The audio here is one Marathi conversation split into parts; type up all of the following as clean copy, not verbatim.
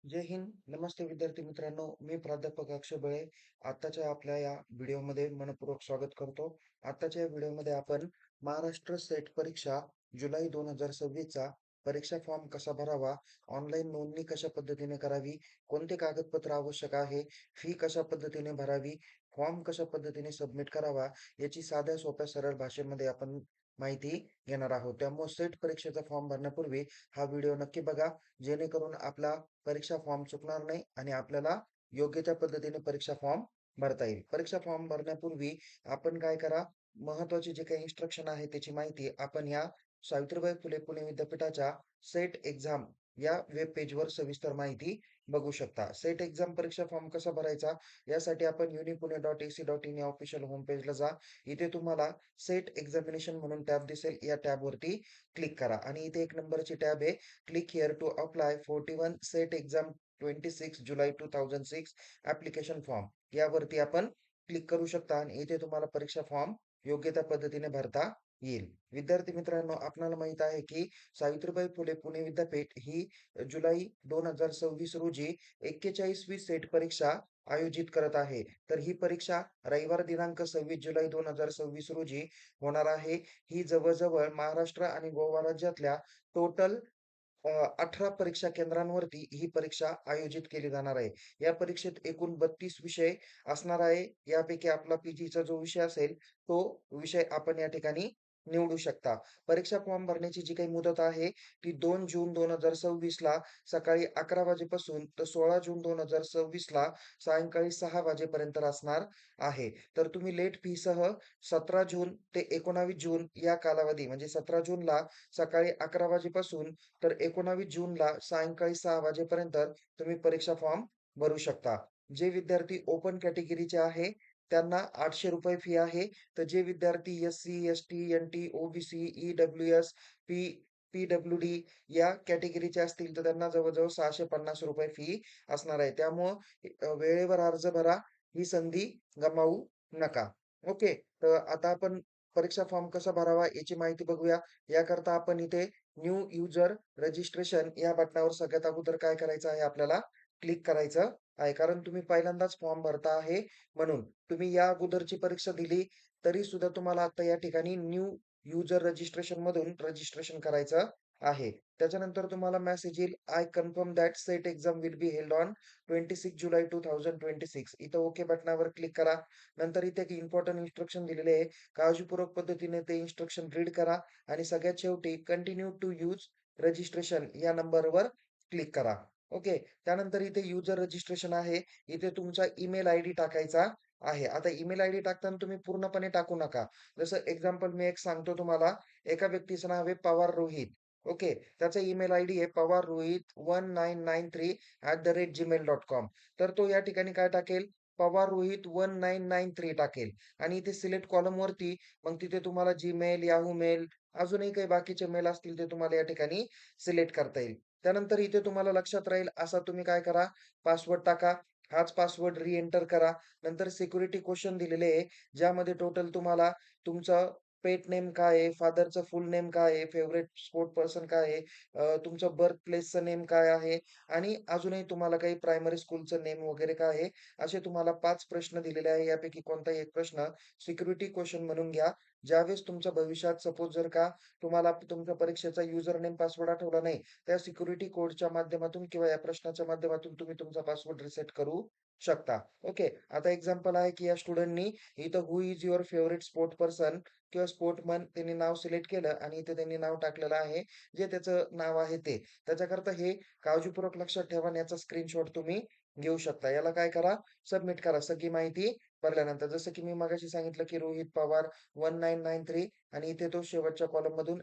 जय हिंद. नमस्ते विद्यार्थी मित्रांनो. मी प्राध्यापक अक्षय बळे. आत्ताच्या आपल्या या व्हिडिओमध्ये मनपूर्वक स्वागत करतो. आत्ताच्या या व्हिडिओमध्ये आपण महाराष्ट्र सेट परीक्षा जुलै 2026 चा परीक्षा फॉर्म कसा भरावा, ऑनलाईन नोंदणी कशा पद्धतीने करावी, कोणते कागदपत्र आवश्यक आहे, फी कशा पद्धतीने भरावी, फॉर्म कशा पद्धतीने सबमिट करावा, याची साध्या सोप्या सरळ भाषेमध्ये आपण माहिती घेणार आहोत. त्यामुळे सेट परीक्षेचा फॉर्म भरण्यापूर्वी हा व्हिडिओ नक्की बघा, जेणेकरून आपला परीक्षा फॉर्म चुकणार नाही आणि आपल्याला योग्य त्या पद्धतीने परीक्षा फॉर्म भरता येईल. परीक्षा फॉर्म भरण्यापूर्वी आपण काय करा, महत्त्वाचे जे काही इन्स्ट्रक्शन आहे त्याची माहिती आपण या सावित्रीबाई फुले पुणे विद्यापीठाच्या सेट एक्झाम या वेब पेजवर सविस्तर माहिती बघू शकता. सेट एक्झाम परीक्षा फॉर्म कसा भरायचा यासाठी आपण unipuणे.ac.in या ऑफिशियल होम पेजला जा. इथे तुम्हाला सेट एक्झामिनेशन म्हणून टॅब दिसेल. या टॅबवरती क्लिक करा आणि इथे एक नंबरची टॅब आहे, click here to apply 41 SET exam 26 जुलै 2006 ऍप्लिकेशन फॉर्म यावरती आपण क्लिक करू शकता आणि इथे तुम्हाला परीक्षा फॉर्म योग्य त्या पद्धतीने भरता येईल. विद्यार्थी मित्रांनो, आपल्याला माहित आहे की सावित्रीबाई फुले पुणे विद्यापीठ ही जुलै 2026 रोजी 41वी सेट परीक्षा आयोजित करत आहे. तर ही परीक्षा रविवार दिनांक 26 जुलै 2026 रोजी होणार आहे. ही जवळजवळ महाराष्ट्र आणि गोवा राज्यातल्या टोटल 18 परीक्षा केंद्रांवरती ही परीक्षा आयोजित केली जाणार आहे. या परीक्षेत एकूण 32 विषय असणार आहे. यापैकी आपला पीजीचा जो विषय असेल, तो विषय आपण या ठिकाणी निवडू शकता. परीक्षा फॉर्म भरण्याची जी काही मुदत आहे, ती 2 जून 2026 ला सकाळी 11 वाजेपासून तर 16 जून 2026 ला सायंकाळी 6 वाजेपर्यंत असणार आहे. तर तुम्ही लेट फीसह 17 जून ते 19 जून या कालावधी म्हणजे 17 जूनला सकाळी 11 वाजेपासून तर 19 जूनला सायंकाळी 6 वाजेपर्यंत तुम्ही परीक्षा फॉर्म भरू शकता. जे विद्यार्थी ओपन कॅटेगरीचे आहे, त्यांना ₹800 फी आहे. तर जे विद्यार्थी SC, ST, NT, OBC, EWS, PWD या कॅटेगरीचे असतील, तर त्यांना जवळ-जवळ ₹650 फी असणार आहे. त्यामुळं वेळेवर अर्ज भरा. ही संधी गमावू नका. ओके. तर आता आपण परीक्षा फॉर्म कसा भरावा याची माहिती बघूया. याकरता आपण इथे न्यू युजर रजिस्ट्रेशन या बटनावर सगळ्यात अगोदर काय करायचं आहे, आपल्याला क्लिक करायचं आहे. कारण तुम्ही पहिल्यांदाच फॉर्म भरता आहे म्हणून. तुम्ही या अगोदरची परीक्षा दिली तरी सुद्धा तुम्हाला आता या ठिकाणी न्यू युजर रजिस्ट्रेशन मधून रजिस्ट्रेशन करायचं आहे. त्याच्यानंतर तुम्हाला मेसेज येईल, I confirm that set exam will be held on 26 जुलै 2026. इथं ओके बटनावर क्लिक करा. नंतर इथे एक इम्पॉर्टंट इन्स्ट्रक्शन दिलेले आहे. काळजीपूर्वक पद्धतीने ते इन्स्ट्रक्शन रीड करा आणि सगळ्यात शेवटी कंटिन्यू टू यूज रजिस्ट्रेशन या नंबरवर क्लिक करा. ओके. त्यानंतर इथे युजर रजिस्ट्रेशन आहे. इथे तुमचा ईमेल आयडी टाकायचा आहे. आता ईमेल आयडी टाकताना तुम्ही पूर्णपणे टाकू नका. जसं एक्झाम्पल मी एक सांगतो तुम्हाला. एका व्यक्तीचं नाव आहे पवार रोहित. ओके. त्याचा ईमेल आयडी आहे pawarrohit1993@gmail.com. तर तो या ठिकाणी काय टाकेल? pawarrohit1993 टाकेल आणि इथे सिलेक्ट कॉलमवरती मग तिथे तुम्हाला Gmail, Yahoo मेल अजूनही काही बाकीचे मेल असतील ते तुम्हाला या ठिकाणी सिलेक्ट करता येईल. त्यानंतर इथे तुम्हाला लक्षात राहील असा तुम्ही काय करा, पासवर्ड टाका. हाच पासवर्ड रिएंटर करा. नंतर सिक्युरिटी क्वेशन दिलेले आहे, ज्यामध्ये टोटल तुम्हाला तुमचं पेट नेम काय आहे, फादरचं फुल नेम काय आहे, फेव्हरेट स्पोर्ट पर्सन काय आहे, तुमचं बर्थ प्लेसचं नेम काय आहे आणि अजूनही तुम्हाला काही प्रायमरी स्कूलचं नेम वगैरे काय आहे, असे तुम्हाला 5 प्रश्न दिलेले आहे. यापैकी कोणताही एक प्रश्न सिक्युरिटी क्वेशन म्हणून घ्या. ज्यावेळेस तुमच्या भविष्यात सपोज जर का तुम्हाला तुमच्या परीक्षेचा युजर नेम पासवर्ड आठवला नाही, त्या सिक्युरिटी कोडच्या माध्यमातून किंवा या प्रश्नाच्या माध्यमातून तुम्ही तुमचा पासवर्ड रिसेट करू शकता. ओके. आता एक्झाम्पल आहे की या स्टुडंटनी इथं who is your favourite sport person किंवा स्पोर्टमन त्यांनी नाव सिलेक्ट केलं आणि इथे त्यांनी नाव टाकलेलं आहे, जे त्याचं नाव आहे ते. त्याच्याकरता हे काळजीपूर्वक लक्षात ठेवा आणि याचा स्क्रीनशॉट तुम्ही घेऊ शकता. याला काय करा, सबमिट करा सगळी माहिती भरल्यानंतर. जसं की मी मगाशी सांगितलं की रोहित पवार 1993 आणि इथे तो शेवटच्या कॉलममधून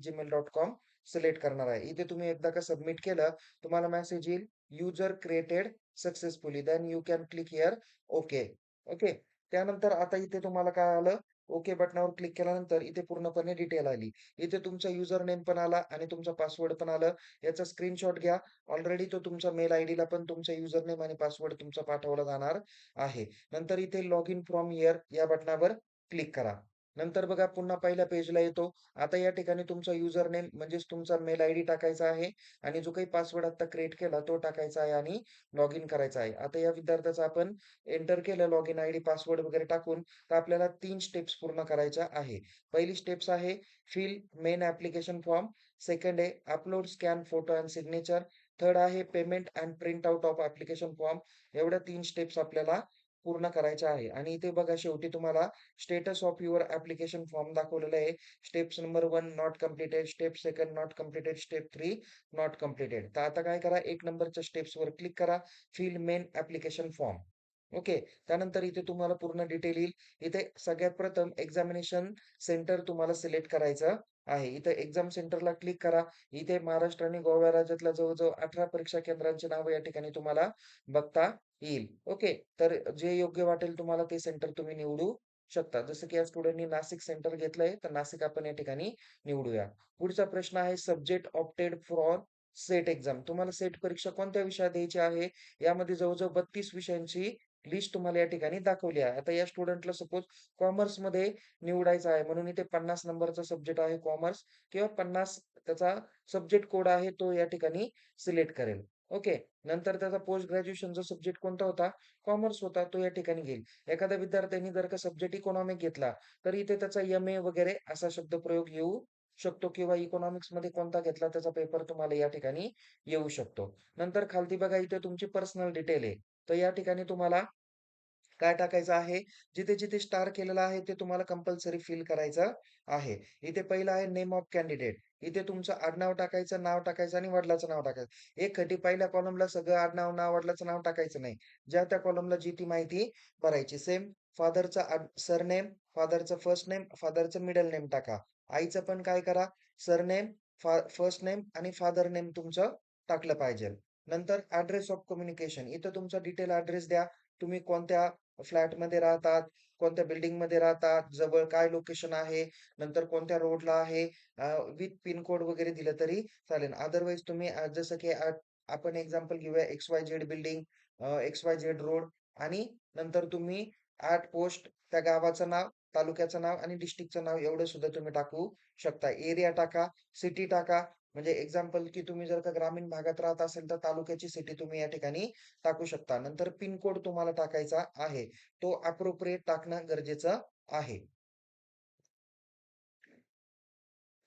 @gmail.com सिलेक्ट करणार आहे. इथे तुम्ही एकदा का सबमिट केलं, तुम्हाला मेसेज येईल, user created successfully. Then you can click here okay. Okay. त्यानंतर आता इथे तुम्हाला काय आलं, ओके बटनावर क्लिक केल्यानंतर इथे पूर्णपणे डिटेल आली. इथे तुमचा युजर नेम पण आला आणि तुमचा पासवर्ड पण आलं. याचा स्क्रीनशॉट घ्या. ऑलरेडी तो तुमच्या मेल आयडीला पण तुमचा युजर नेम आणि पासवर्ड तुमचा पाठवला जाणार आहे. नंतर इथे लॉग इन फ्रॉम हिअर या बटनावर क्लिक करा. नंतर बघा पुन्हा पहिल्या पेजला येतो. आता या ठिकाणी तुमचा युजर नेम म्हणजेच तुमचा मेल आयडी टाकायचा आहे आणि जो काही पासवर्ड आता क्रिएट केला तो टाकायचा आहे आणि लॉग इन करायचा आहे. आता या विद्यार्थ्याचं आपण एंटर केलं लॉग इन आयडी, पासवर्ड वगैरे टाकून, तर आपल्याला 3 स्टेप्स पूर्ण करायच्या आहे. पहिली स्टेप्स आहे fill main application form. Second आहे upload scan photo and signature. Third आहे payment and print out of application form. एवढ्या 3 स्टेप्स आपल्याला पूर्ण करायच्या आहे आणि इथे बघा शेवटी तुम्हाला status of your application form दाखवलेलं आहे. Steps number 1 not completed, step 2 not completed, step 3 not completed. तर आता काय करा, 1 नंबरच्या स्टेप्सवर क्लिक करा. Fill main application form. Okay. त्यानंतर इथे तुम्हाला पूर्ण डिटेल येईल. इथे सगळ्यात प्रथम एक्झामिनेशन सेंटर तुम्हाला सिलेक्ट करायचं आहे. इथे एक्झाम सेंटरला क्लिक करा. इथे महाराष्ट्र आणि गोवा राज्यातल्या जवळ-जवळ 18 परीक्षा केंद्रांची नावं या ठिकाणी तुम्हाला बघता येईल. ओके. तर जे योग्य वाटेल तुम्हाला ते सेंटर तुम्ही निवडू शकता. जसं की या स्टुडंटनी नाशिक सेंटर घेतलंय, तर नाशिक आपण या ठिकाणी निवडूया. पुढचा प्रश्न आहे subject opted for set exam. तुम्हाला सेट परीक्षा कोणत्या विषयात द्यायची आहे? यामध्ये जवळ-जवळ 32 विषयांची लिस्ट तुम्हाला या ठिकाणी दाखवली आहे. आता या स्टुडंटला सपोज कॉमर्समध्ये निवडायचं आहे, म्हणून इथे 50 नंबरचा सब्जेक्ट आहे कॉमर्स किंवा 50 त्याचा सब्जेक्ट कोड आहे, तो या ठिकाणी सिलेक्ट करेल. ओके. नंतर त्याचा पोस्ट ग्रॅज्युएशनचा सब्जेक्ट कोणता होता? कॉमर्स होता, तो या ठिकाणी घेईल. एखाद्या विद्यार्थ्यांनी जर का सब्जेक्ट इकॉनॉमिक घेतला, तर इथे त्याचा एम-ए वगैरे असा शब्दप्रयोग येऊ शकतो किंवा इकॉनॉमिक्समध्ये कोणता घेतला त्याचा पेपर तुम्हाला या ठिकाणी येऊ शकतो. नंतर खालती बघा इथे तुमची पर्सनल डिटेल आहे. तर या ठिकाणी तुम्हाला काय टाकायचं आहे, जिथे-जिथे स्टार केलेलं आहे ते तुम्हाला कंपल्सरी फिल करायचं आहे. इथे पहिलं आहे नेम ऑफ कॅन्डिडेट. इथे तुमचं आडनाव टाकायचं, नाव टाकायचं आणि वडिलांचं नाव टाकायचं. एकखटी पहिल्या कॉलमला सगळं आडनाव, नाव, वडिलांचं नाव टाकायचं नाही. ज्या त्या कॉलमला जी ती माहिती भरायची. सेम फादरचं सरनेम, फादरचं फर्स्ट नेम, फादरचं मिडल नेम टाका. आईचं पण काय करा, सरनेम, फर्स्ट नेम आणि फादर नेम तुमचं टाकलं पाहिजे. नंतर ॲड्रेस ऑफ कम्युनिकेशन. इथं तुमचा डिटेल ॲड्रेस द्या. तुम्ही कोणत्या फ्लॅटमध्ये राहतात, कोणत्या बिल्डिंगमध्ये राहतात, जवळ काय लोकेशन आहे, नंतर कोणत्या रोडला आहे, विथ पिन कोड वगैरे दिलं तरी चालेल. अदरवाईज तुम्ही जसं की आपण एक्झाम्पल घेऊया XYZ बिल्डिंग, XYZ रोड आणि नंतर तुम्ही पोस्ट त्या गावाचं नाव, तालुक्याचं नाव आणि डिस्ट्रिक्टचं नाव एवढं सुद्धा तुम्ही टाकू शकता. एरिया टाका, सिटी टाका. म्हणजे एक्झाम्पल की तुम्ही जर का ग्रामीण भागात राहत असेल, तर तालुक्याची सिटी तुम्ही या ठिकाणी टाकू शकता. नंतर पिन कोड तुम्हाला टाकायचा आहे. तो अप्रोप्रिएट टाकणं गरजेचं आहे.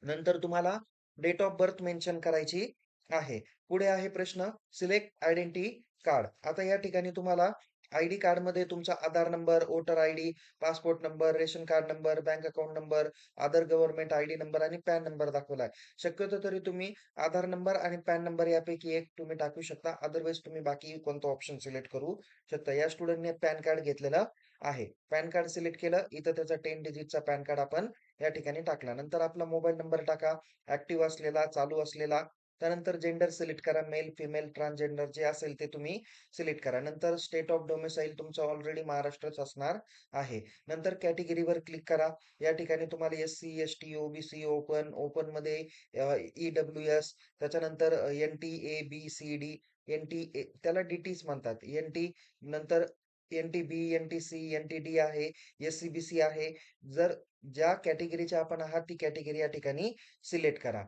नंतर तुम्हाला डेट ऑफ बर्थ मेन्शन करायची आहे. पुढे आहे प्रश्न सिलेक्ट आयडेंटिटी कार्ड. आता या ठिकाणी तुम्हाला आयडी कार्डमध्ये तुमचा Aadhaar number, voter ID, passport number, ration card number, bank account number, other government ID number आणि पॅन नंबर दाखवला आहे. शक्यतो तरी तुम्ही आधार नंबर आणि पॅन नंबर यापैकी एक तुम्ही टाकू शकता. अदरवाईज तुम्ही बाकी कोणता ऑप्शन सिलेक्ट करू शकता. या स्टुडंटने पॅन कार्ड घेतलेलं आहे. पॅन कार्ड सिलेक्ट केलं. इथं त्याचा 10 डिजिटचा पॅन कार्ड आपण या ठिकाणी टाकला. नंतर आपला मोबाईल नंबर टाका, ॲक्टिव्ह असलेला, चालू असलेला. त्यानंतर जेंडर सिलेक्ट करा. मेल, फिमेल, ट्रान्सजेंडर जे असेल ते तुम्ही सिलेक्ट करा. नंतर स्टेट ऑफ डोमिसाईल तुमचं ऑलरेडी महाराष्ट्रच असणार आहे. नंतर कॅटेगरीवर क्लिक करा. या ठिकाणी तुम्हाला एस-सी, एस-टी, ओ-बी-सी, ओपन, ओपनमध्ये ई-डब्ल्यू-एस, त्याच्यानंतर एन-टी, ए, बी, सी, डी, एन-टी, त्याला डी-टीच म्हणतात. एन-टी, नंतर एन-टी-बी, एन-टी-सी, एन-टी-डी आहे, एस-सी-बी-सी आहे. जर ज्या कॅटेगरीचे आपण आहात ती कॅटेगरी या ठिकाणी सिलेक्ट करा.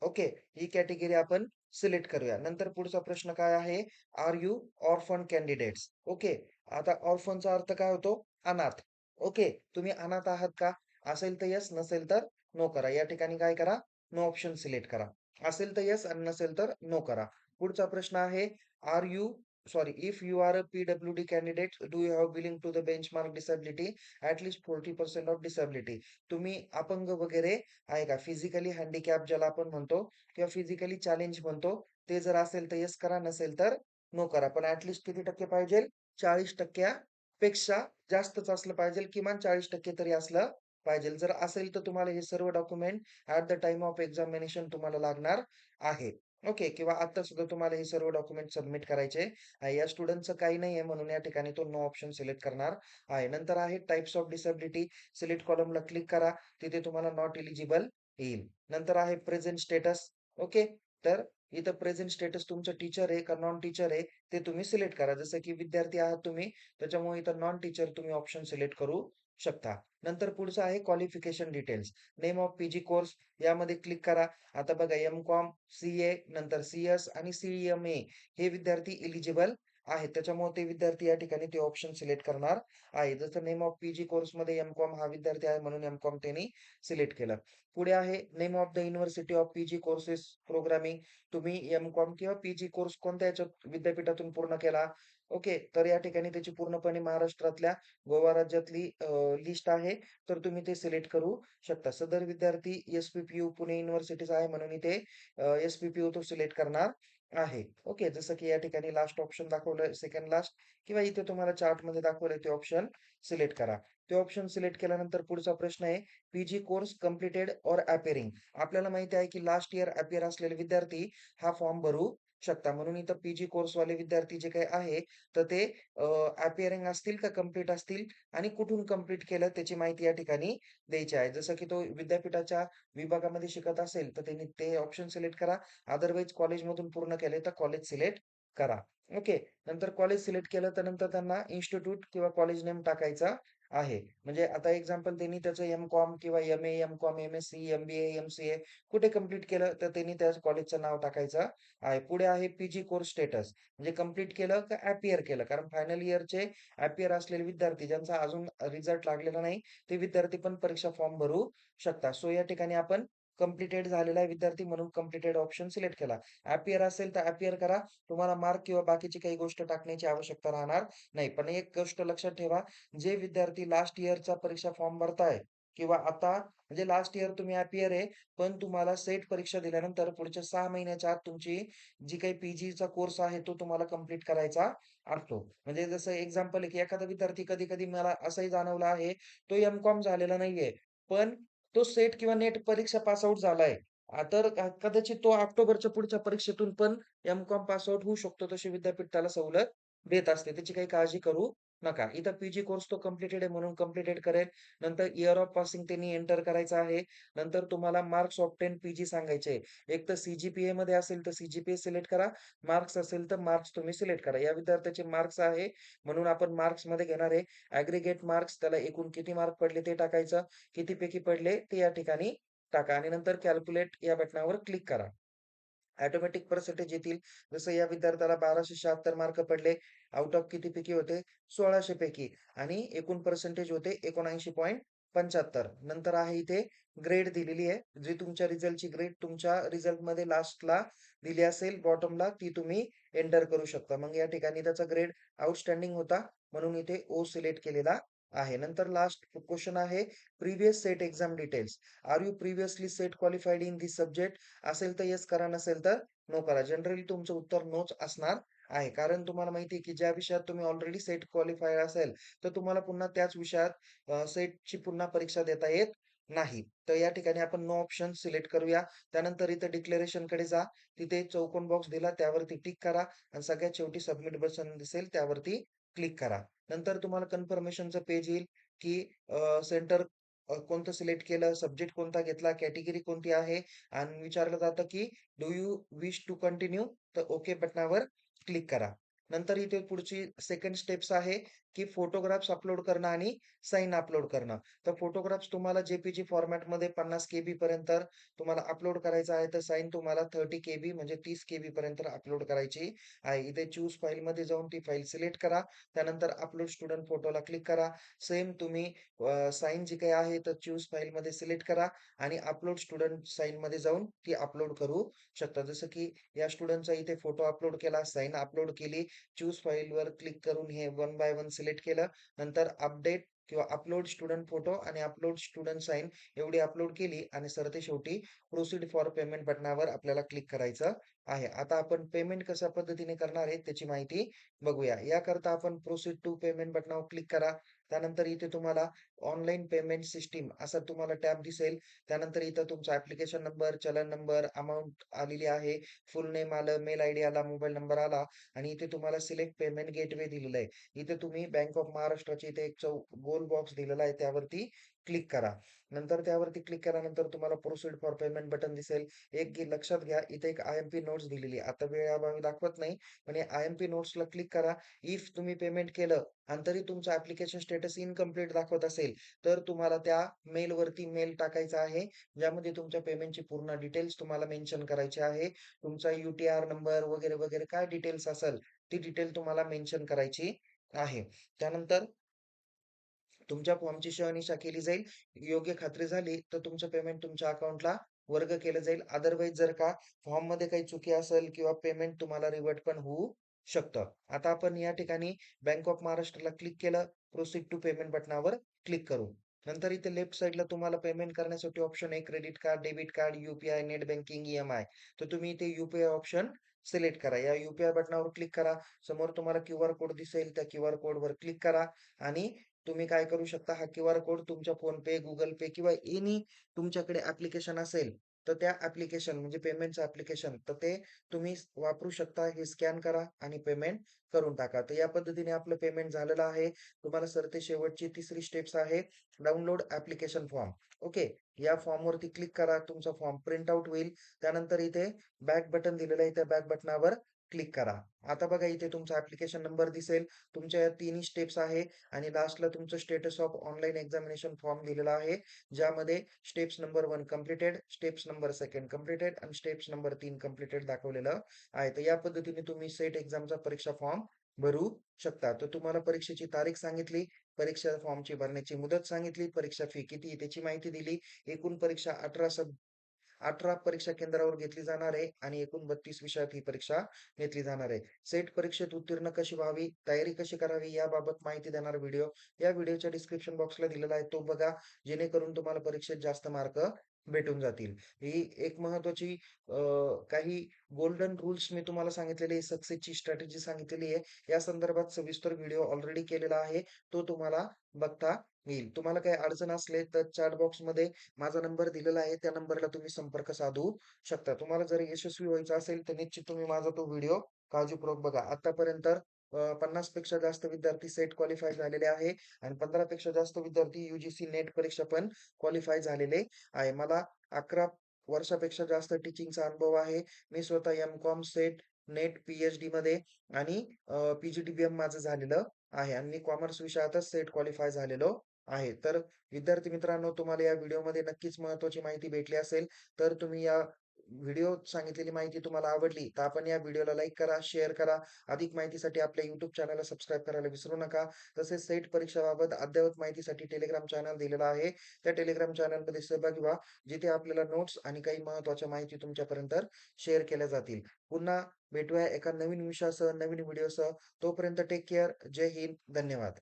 ओके. ही कॅटेगरी आपण सिलेक्ट करूया. नंतर पुढचा प्रश्न काय आहे? Are you orphan candidates? Okay. आता ऑर्फनचा अर्थ काय होतो? अनाथ. ओके. तुम्ही अनाथ आहात का? असेल तर येस, नसेल तर नो करा. या ठिकाणी काय करा? नो ऑप्शन सिलेक्ट करा. असेल तर येस आणि नसेल तर नो करा. पुढचा प्रश्न आहे, are you sorry, if you are a PWD candidate, do you have belong to the benchmark disability at least 40% of disability. तुम्ही अपंग वगैरे आहे का? फिजिकली हँडिकॅप ज्याला आपण म्हणतो किंवा फिजिकली चॅलेंज म्हणतो, ते जर असेल तर येस करा, नसेल तर नो करा. पण ॲट लीस्ट किती टक्के पाहिजे? 40% पेक्षा जास्तच असलं पाहिजे. किमान 40% तरी असलं पाहिजे. जर असेल तर तुम्हाला हे सर्व document at the time of examination तुम्हाला लागणार आहे. ओके. किंवा आता सुद्धा तुम्हाला हे सर्व डॉक्युमेंट सबमिट करायचे या स्टुडंटचं काही नाहीये म्हणून या ठिकाणी तो नो ऑप्शन सिलेक्ट करणार आहे. नंतर आहे types of disability. Select कॉलमला click करा. तिथे तुम्हाला नॉट एलिजिबल येईल. नंतर आहे प्रेझेंट स्टेटस. ओके. तर इथं प्रेझेंट स्टेटस तुमचं टीचर आहे का नॉन टीचर आहे ते तुम्ही सिलेक्ट करा. जसं की विद्यार्थी आहात तुम्ही, त्याच्यामुळे इथं नॉन टीचर तुम्ही ऑप्शन सिलेक्ट करू शकता. नंतर पुढचं आहे qualification details. Name of PG course यामध्ये क्लिक करा. आता बघा एम-कॉम, सी-ए, नंतर सी-एस आणि सी-एम-ए हे विद्यार्थी एलिजिबल आहेत. त्याच्यामुळे ते विद्यार्थी या ठिकाणी ते ऑप्शन सिलेक्ट करणार आहे. जसं नेम ऑफ पीजी कोर्समध्ये एम-कॉम हा विद्यार्थी आहे म्हणून एम-कॉम त्यांनी सिलेक्ट केलं. पुढे आहे name of the university of PG courses programming. तुम्ही एम-कॉम किंवा पीजी कोर्स कोणत्या याच्यात विद्यापीठातून पूर्ण केला. ओके. तर या ठिकाणी त्याची पूर्णपणे महाराष्ट्रातल्या गोवा राज्यातली लिस्ट आहे. तर तुम्ही ते सिलेक्ट करू शकता. सदर विद्यार्थी एस-पी-पी-यू पुणे युनिव्हर्सिटीचा आहे म्हणून इथे एस-पी-पी-यू तो सिलेक्ट करणार आहे. ओके. जसं की या ठिकाणी लास्ट ऑप्शन दाखवलं सेकंड लास्ट किंवा इथे तुम्हाला चार्टमध्ये दाखवलंय ते ऑप्शन सिलेक्ट करा. ते ऑप्शन सिलेक्ट केल्यानंतर पुढचा प्रश्न आहे PG course completed or appearing. आपल्याला माहिती आहे की लास्ट इयर अपिअर असलेले विद्यार्थी हा फॉर्म भरू शकता. म्हणून इथं पीजी कोर्सवाले विद्यार्थी जे काही आहे तर ते अपिअरिंग असतील का कंप्लीट असतील आणि कुठून कंप्लीट केलं त्याची माहिती या ठिकाणी द्यायची आहे. जसं की तो विद्यापीठाच्या विभागामध्ये शिकत असेल, तर त्यांनी ते ऑप्शन सिलेक्ट करा. अदरवाईज कॉलेजमधून पूर्ण केले तर कॉलेज सिलेक्ट करा. ओके. नंतर कॉलेज सिलेक्ट केलं तर नंतर त्यांना इन्स्टिट्यूट किंवा कॉलेज नेम टाकायचा आहे. म्हणजे आता एक्झाम्पल त्यांनी त्याचं एम-कॉम किंवा MA, MCom, MSc, MBA, MCA कुठे कंप्लीट केलं तर त्यांनी त्या कॉलेजचं नाव टाकायचं आहे. पुढे आहे पीजी कोर्स स्टेटस. म्हणजे कंप्लीट केलं का ॲपियर केलं. कारण फायनल इयरचे ॲपियर असलेले विद्यार्थी ज्यांचा अजून रिझल्ट लागलेला नाही, ते विद्यार्थी पण परीक्षा फॉर्म भरू शकतात. सो या ठिकाणी आपण कंप्लीटेड झालेला आहे विद्यार्थी म्हणून कंप्लीटेड ऑप्शन सिलेक्ट केला. ॲपियर असेल तर ॲपियर करा. तुम्हाला मार्क किंवा बाकीची काही गोष्ट टाकण्याची आवश्यकता राहणार नाही. पण एक गोष्ट लक्षात ठेवा, जे विद्यार्थी लास्ट इयरचा परीक्षा फॉर्म भरताय किंवा आता म्हणजे लास्ट इयर तुम्ही ॲपियर आहे, पण तुम्हाला सेट परीक्षा दिल्यानंतर पुढच्या 6 महिन्याच्या आत तुमची जी काही पीजीचा कोर्स आहे तो तुम्हाला कंप्लीट करायचा असतो. म्हणजे जसं एक्झाम्पल आहे, की एखादा विद्यार्थी कधी-कधी मला असंही जाणवलं आहे, तो एम-कॉम झालेला नाहीये. पण तो सेट किंवा नेट परीक्षा पास आउट झालाय. तर कदाचित तो ऑक्टोबरच्या पुढच्या परीक्षेतून पण एम-कॉम पास आउट होऊ शकतो. तशी विद्यापीठ त्याला सवलत देत असते. त्याची काही काळजी करू नका. इथं पीजी कोर्स तो कंप्लीटेड आहे म्हणून कंप्लीटेड करेल. नंतर इयर ऑफ पासिंग त्यांनी एंटर करायचं आहे. नंतर तुम्हाला मार्क्स ऑब्टेन पीजी सांगायचे. एक तर सी मध्ये असेल तर सी सिलेक्ट करा. मार्क्स असेल तर मार्क्स तुम्ही सिलेक्ट करा. या विद्यार्थ्याचे मार्क्स आहे म्हणून आपण मार्क्समध्ये घेणार आहे. ॲग्रीगेट मार्क्स त्याला एकूण किती मार्क पडले ते टाकायचं. कितीपैकी पडले ते या ठिकाणी टाका आणि नंतर कॅल्क्युलेट या बटनावर क्लिक करा. ऑटोमॅटिक पर्सेंटेज येतील. जसं या विद्यार्थ्याला 1276 मार्क पडले. आउट ऑफ कितीपैकी होते? 1600 पैकी आणि एकूण पर्सेंटेज होते 79.75. नंतर आहे इथे ग्रेड दिलेली आहे. जी तुमच्या रिझल्टची ग्रेड तुमच्या रिझल्टमध्ये लास्टला दिली असेल बॉटमला ती तुम्ही एंटर करू शकता. मग या ठिकाणी त्याचा ग्रेड आउटस्टँडिंग होता म्हणून इथे ओ सिलेक्ट केलेला आहे. नंतर लास्ट क्वेश्चन आहे previous SET exam details. Are you previously SET qualified in this subject? असेल तर येस करा, नसेल तर नो करा. जनरली तुमचं उत्तर नोच असणार आहे. कारण तुम्हाला माहिती आहे, की ज्या विषयात तुम्ही ऑलरेडी सेट क्वालिफाईड असेल, तर तुम्हाला पुन्हा त्याच विषयात सेटची पुन्हा परीक्षा देता येत नाही. तर या ठिकाणी आपण नो ऑप्शन सिलेक्ट करूया. त्यानंतर इथे डिक्लेरेशनकडे जा. तिथे चौकोन बॉक्स दिला त्यावरती टिक करा आणि सगळ्यात शेवटी सबमिट बटन दिसेल त्यावरती क्लिक करा. नंतर तुम्हाला कन्फर्मेशनचं पेज येईल, की सेंटर कोणतं सिलेक्ट केलं, सब्जेक्ट कोणता घेतला, कॅटेगरी कोणती आहे आणि विचारलं जातं, की do you wish to continue? तर ओके बटनावर क्लिक करा. नंतर इथे पुढची सेकंड स्टेप्स आहे, की फोटोग्राफ्स अपलोड करणं आणि साइन अपलोड करणं. तर फोटोग्राफ्स तुम्हाला जे फॉर्मॅटमध्ये 50 केबी पर्यंत तुम्हाला अपलोड करायचा आहे, तर साइन तुम्हाला 30 केबी म्हणजे 30 केबी पर्यंत अपलोड करायची आहे. इथे चूज फाईलमध्ये जाऊन ती फाईल सिलेक्ट करा. त्यानंतर अपलोड स्टुडंट फोटोला क्लिक करा. सेम तुम्ही साइन जी काही आहे, तर चूज फाईलमध्ये सिलेक्ट करा आणि अपलोड स्टुडंट साइनमध्ये जाऊन ती अपलोड करू शकता. जसं की या स्टुडंटचा इथे फोटो अपलोड केला, साइन अपलोड केली, चूज फाईलवर क्लिक करून हे वन बाय वन सिलेक्ट केलं. नंतर अपडेट किंवा अपलोड स्टुडंट फोटो आणि अपलोड स्टुडंट साइन एवढी अपलोड केली आणि सरतेशेवटी प्रोसीड फॉर पेमेंट बटनावर आपल्याला क्लिक करायचं आहे. आता आपण पेमेंट कशा पद्धतीने करणार आहे त्याची माहिती बघूया. याकरता आपण प्रोसीड टू पेमेंट बटनावर क्लिक करा. त्यानंतर इथे तुम्हाला ऑनलाईन पेमेंट सिस्टीम असा तुम्हाला टॅब दिसेल. त्यानंतर इथं तुमचा ॲप्लिकेशन नंबर, चलन नंबर, अमाउंट आलेली आहे, फुल नेम आलं, मेल आयडी आला, मोबाईल नंबर आला आणि इथे तुम्हाला सिलेक्ट पेमेंट गेटवे दिलेलं आहे. इथे तुम्ही बँक ऑफ महाराष्ट्राचे इथे एक गोल बॉक्स दिलेला आहे त्यावरती क्लिक करा. नंतर त्यावरती क्लिक केल्यानंतर तुम्हाला प्रोसीड फॉर पेमेंट बटन दिसेल. लक्षात घ्या, इथे एक आय-एम-पी नोट्स दिलेली आहे. आता वेळेअभावी दाखवत नाही, पण या आय-एम-पी नोट्सला क्लिक करा. इफ तुम्ही पेमेंट केलं आणि तरी तुमचं ॲप्लिकेशन स्टेटस इन्कम्प्लीट दाखवत असेल, तर तुम्हाला त्या मेलवरती मेल टाकायचा आहे, ज्यामध्ये तुमच्या पेमेंटची पूर्ण डिटेल्स तुम्हाला मेन्शन करायची आहे. तुमचा यू-टी-आर नंबर वगैरे, वगैरे काय डिटेल्स असेल, ती डिटेल तुम्हाला मेन्शन करायची आहे. त्यानंतर तुमच्या फॉर्मची शहानिशा केली जाईल. योग्य खात्री झाली, तर तुमचं पेमेंट तुमच्या अकाउंटला वर्ग केलं जाईल. अदरवाईज जर का फॉर्ममध्ये काही चुकी असेल किंवा पेमेंट तुम्हाला रिव्हर्ट पण होऊ शकतं. आता आपण या ठिकाणी बँक ऑफ महाराष्ट्रला क्लिक केलं, प्रोसीड टू पेमेंट बटनावर क्लिक करू. नंतर इथे लेफ्ट साइडला तुम्हाला पेमेंट करण्यासाठी ऑप्शन आहे credit card, debit card, you net banking, E तर तुम्ही इथे यू ऑप्शन सिलेक्ट करा. या यू बटनावर क्लिक करा. समोर तुम्हाला क्यूआर कोड दिसेल. त्या क्यूआर कोडवर क्लिक करा आणि तुम्ही काय करू शकता, हा क्यूआर कोड तुमच्या फोनपे, गुगल पे किंवा एनी तुमच्याकडे ॲप्लिकेशन असेल, तर त्या ॲप्लिकेशन म्हणजे पेमेंटचं ॲप्लिकेशन, तर ते तुम्ही वापरू शकता. हे स्कॅन करा आणि पेमेंट करून टाका. तर या पद्धतीने आपलं पेमेंट झालेलं आहे. तुम्हाला सरते शेवटची तिसरी स्टेप्स आहे, डाउनलोड ॲप्लिकेशन फॉर्म. ओके. या फॉर्मवरती क्लिक करा. तुमचा फॉर्म प्रिंट आउट होईल. त्यानंतर इथे बॅक बटन दिलेलं आहे, त्या बॅक बटनावर क्लिक करा. आता बघा इथे तुमचा ॲप्लिकेशन नंबर दिसेल. तुमच्या या तिन्ही स्टेप्स आहे आणि लास्टला तुमचं status of online examination form दिलेला आहे, ज्यामध्ये steps number 1 completed, steps number 2 completed आणि स्टेप्स नंबर 3 कंप्लीटेड दाखवलेलं आहे. तर या पद्धतीने तुम्ही सेट एक्झामचा परीक्षा फॉर्म भरू शकता. तर तुम्हाला परीक्षेची तारीख सांगितली, परीक्षा फॉर्मची भरण्याची मुदत सांगितली, परीक्षा फी किती आहे त्याची माहिती दिली. एकूण परीक्षा 18 परीक्षा केंद्रावर घेतली जाणार आहे आणि एकूण 32 विषयात ही परीक्षा घेतली जाणार आहे. सेट परीक्षेत उत्तीर्ण कशी व्हावी, तयारी कशी करावी याबाबत माहिती देणारा व्हिडिओ या व्हिडिओच्या डिस्क्रिप्शन बॉक्सला दिलेला आहे. तो बघा, जेणेकरून तुम्हाला परीक्षेत जास्त मार्क भेटून जातील. ही एक महत्त्वाची काही गोल्डन रूल्स मी तुम्हाला सांगितलेले आहे, सक्सेसची स्ट्रॅटेजी सांगितलेली आहे. या संदर्भात सविस्तर व्हिडिओ ऑलरेडी केलेला आहे. तो तुम्हाला बघता येईल. तुम्हाला काही अडचण असले तर चॅट बॉक्समध्ये माझा नंबर दिलेला आहे. त्या नंबरला तुम्ही संपर्क साधू शकता. तुम्हाला जर यशस्वी व्हायचं असेल, तर निश्चित तुम्ही माझा तो व्हिडिओ काळजीपूर्वक बघा. आतापर्यंत 50 पेक्षा जास्त विद्यार्थी सेट क्वालिफाय झालेले आहे आणि 15 पेक्षा जास्त विद्यार्थी यू नेट परीक्षा पण क्वालिफाय झालेले आहे. मला 11 वर्षापेक्षा जास्त टीचिंगचा अनुभव आहे. मी स्वतः एम-कॉम, सेट, नेट, पी-एच-डी मध्ये आणि पी-जी-टी-बी-एम माझं झालेलं आहे आणि मी कॉमर्स विषयातच सेट क्वालिफाय झालेलो आहे. तर विद्यार्थी मित्रांनो, तुम्हाला या व्हिडिओमध्ये नक्कीच महत्त्वाची माहिती भेटली असेल. तर तुम्ही या व्हिडिओत सांगितलेली माहिती तुम्हाला आवडली, तर आपण या व्हिडिओला लाईक करा, शेअर करा. अधिक माहितीसाठी आपल्या YouTube चॅनलला सबस्क्राईब करायला विसरू नका. तसेच सेट परीक्षेबाबत अद्ययावत माहितीसाठी टेलिग्राम चॅनल दिलेला आहे. त्या टेलिग्राम चॅनलमध्ये सहभागी व्हा, जिथे आपल्याला नोट्स आणि काही महत्त्वाच्या माहिती तुमच्यापर्यंत शेअर केल्या जातील. पुन्हा भेटूया एका नवीन विषयासह, नवीन व्हिडिओसह. तोपर्यंत टेक केअर. जय हिंद. धन्यवाद.